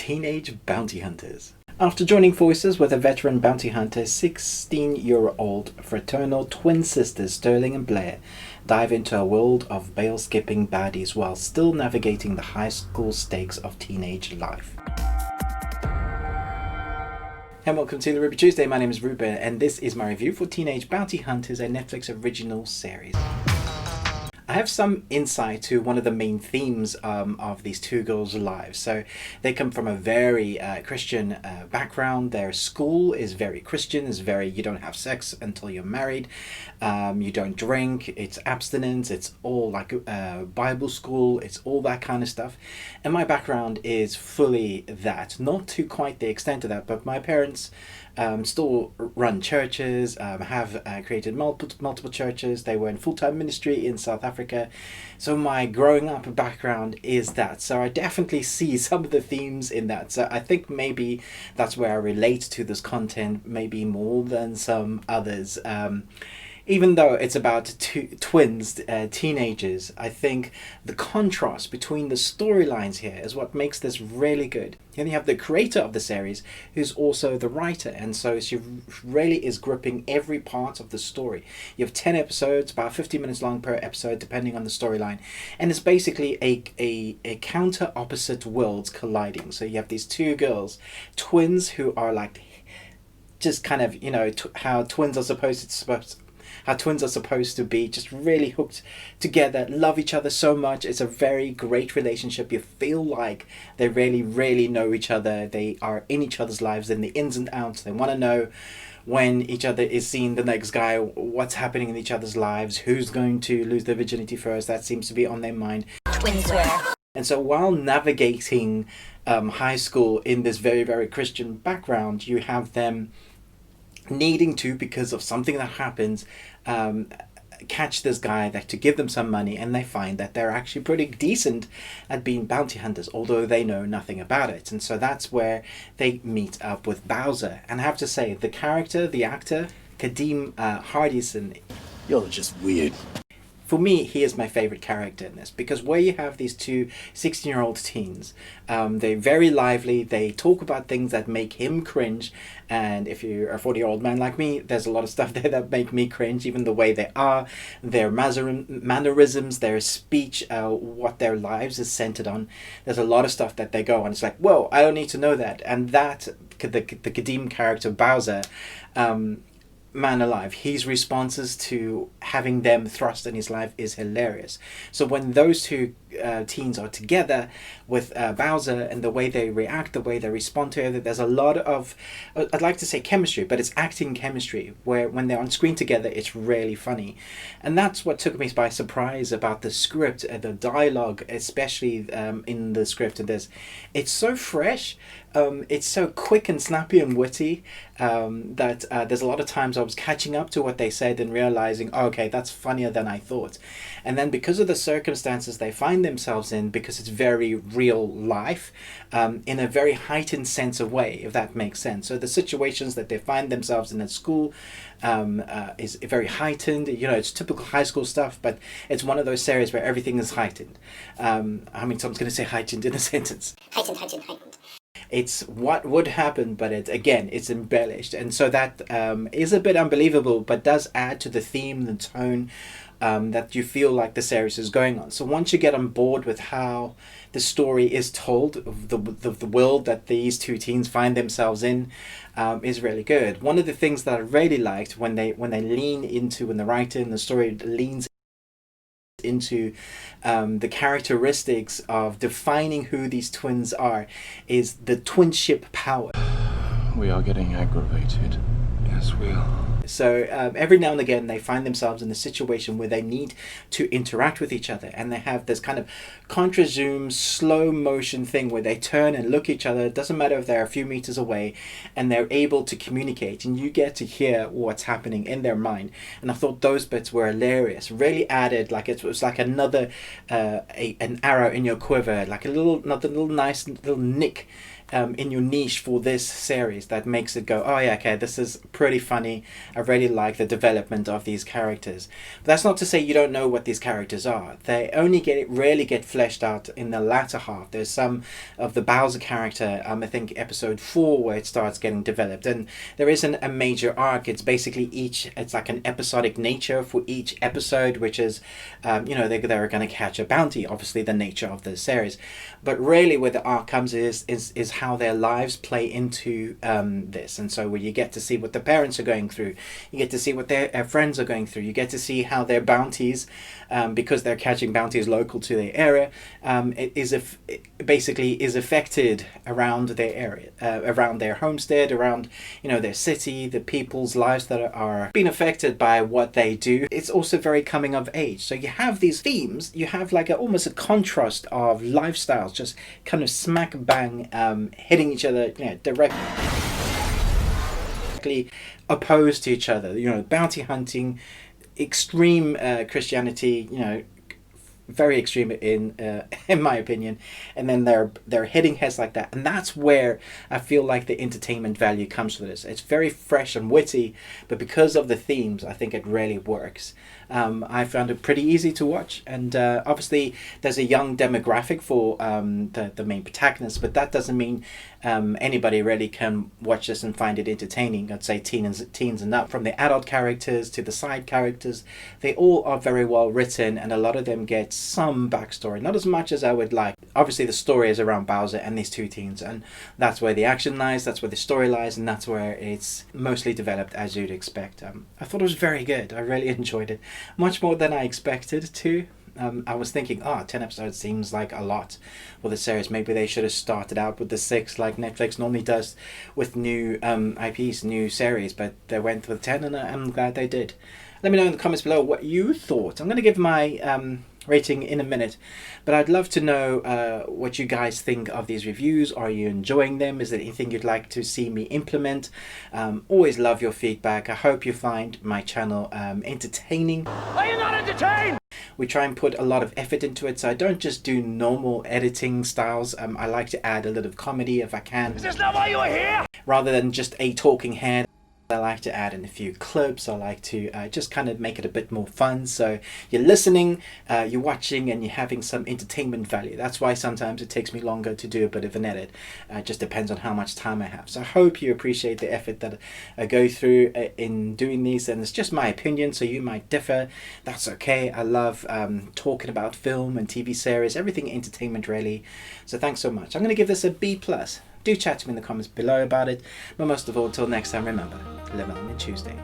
Teenage Bounty Hunters. After joining forces with a veteran bounty hunter, 16-year-old fraternal twin sisters Sterling and Blair dive into a world of bail-skipping baddies while still navigating the high school stakes of teenage life. And welcome to the Ruby Tuesday. My name is Ruben, and this is my review for Teenage Bounty Hunters, a Netflix original series. I have some insight to one of the main themes of these two girls' lives. So they come from a very Christian background. Their school is very Christian, is very, you don't have sex until you're married, you don't drink, it's abstinence, it's all like Bible school, it's all that kind of stuff. And my background is fully that, not to quite the extent of that, but my parents still run churches, have created multiple churches. They were in full-time ministry in South Africa. So my growing up background is that. So I definitely see some of the themes in that. So I think maybe that's where I relate to this content maybe more than some others. Even though it's about twins, teenagers, I think the contrast between the storylines here is what makes this really good. Then you have the creator of the series, who's also the writer, and so she really is gripping every part of the story. You have 10 episodes, about 50 minutes long per episode, depending on the storyline, and it's basically a counter opposite worlds colliding. So you have these two girls, twins, who are like just kind of, you know, how twins are supposed to be, just really hooked together, love each other so much. It's a very great relationship. You feel like they really know each other. They are in each other's lives, in the ins and outs. They want to know when each other is seeing the next guy, what's happening in each other's lives, who's going to lose their virginity first. That seems to be on their mind. Twinswear. And so while navigating high school in this very Christian background, you have them needing to, because of something that happens, catch this guy to give them some money, and they find that they're actually pretty decent at being bounty hunters, although they know nothing about it. And so that's where they meet up with Bowser. And I have to say, the actor, Kadeem Hardison, you're just weird. For me, he is my favorite character in this, because where you have these two 16-year-old teens, they're very lively, they talk about things that make him cringe, and if you're a 40-year-old man like me, there's a lot of stuff there that make me cringe, even the way they are, their mannerisms, their speech, what their lives is centered on. There's a lot of stuff that they go on. It's like, whoa, I don't need to know that. And that, the Kadeem character, Bowser, man alive, his responses to having them thrust in his life is hilarious. So when those two teens are together with Bowser, and the way they react, the way they respond to it, there's a lot of, I'd like to say chemistry, but it's acting chemistry, where when they're on screen together, it's really funny. And that's what took me by surprise about the script, the dialogue, especially in the script of this. It's so fresh, it's so quick and snappy and witty, that there's a lot of times I was catching up to what they said and realizing, oh, okay, that's funnier than I thought. And then because of the circumstances they find themselves in, because it's very real life, in a very heightened sense of way, if that makes sense. So the situations that they find themselves in at school is very heightened. You know, it's typical high school stuff, but it's one of those series where everything is heightened. I mean, someone's going to say heightened in a sentence. Heightened. It's what would happen, but it's embellished, and so that is a bit unbelievable, but does add to the theme, the tone, that you feel like the series is going on. So once you get on board with how the story is told, of the world that these two teens find themselves in, is really good. One of the things that I really liked when they lean into, when the writer and the story leans into the characteristics of defining who these twins are, is the twinship power. We are getting aggravated. Yes, we are. So every now and again they find themselves in a situation where they need to interact with each other, and they have this kind of contra zoom slow motion thing where they turn and look at each other. It doesn't matter if they're a few meters away, and they're able to communicate, and you get to hear what's happening in their mind. And I thought those bits were hilarious, really added, like it was like another an arrow in your quiver, like another little nice little nick in your niche for this series that makes it go, oh yeah, okay, this is pretty funny. I really like the development of these characters. But that's not to say you don't know what these characters are. They only really get fleshed out in the latter half. There's some of the Bowser character, I think episode 4, where it starts getting developed, and there isn't a major arc. It's basically it's like an episodic nature for each episode, which is they're going to catch a bounty, obviously the nature of the series. But really where the arc comes is how their lives play into this. And so where you get to see what the parents are going through, you get to see what their friends are going through, you get to see how their bounties, because they're catching bounties local to their area, basically is affected around their area, around their homestead, around their city, the people's lives that are being affected by what they do. It's also very coming of age. So you have these themes, you have like almost a contrast of lifestyles just kind of smack bang hitting each other directly opposed to each other. Bounty hunting, extreme Christianity, very extreme in my opinion, and then they're hitting heads like that, and that's where I feel like the entertainment value comes from this. It's very fresh and witty, but because of the themes, I think it really works. I found it pretty easy to watch, and obviously there's a young demographic for the main protagonist, but that doesn't mean anybody really can watch this and find it entertaining. I'd say teens and up. From the adult characters to the side characters, they all are very well written, and a lot of them get some backstory, not as much as I would like. Obviously the story is around Bowser and these two teens, and that's where the action lies, that's where the story lies, and that's where it's mostly developed as you'd expect. I thought it was very good. I really enjoyed it, much more than I expected to. I was thinking, 10 episodes seems like a lot for the series. Maybe they should have started out with the 6 like Netflix normally does with new IPs, new series, but they went with 10, and I'm glad they did. Let me know in the comments below what you thought. I'm going to give my rating in a minute, but I'd love to know what you guys think of these reviews. Are you enjoying them? Is there anything you'd like to see me implement? Always love your feedback. I hope you find my channel entertaining. Are you not entertained? We try and put a lot of effort into it, so I don't just do normal editing styles. I like to add a little comedy if I can. Is this not why you are here? Rather than just a talking head, I like to add in a few clips. I like to just kind of make it a bit more fun, so you're listening, you're watching, and you're having some entertainment value. That's why sometimes it takes me longer to do a bit of an edit. It just depends on how much time I have. So I hope you appreciate the effort that I go through in doing these, and it's just my opinion, so you might differ. That's okay. I love talking about film and TV series, everything entertainment really. So thanks so much. I'm going to give this a B+. Do chat to me in the comments below about it. But most of all, until next time, remember, live on a Tuesday.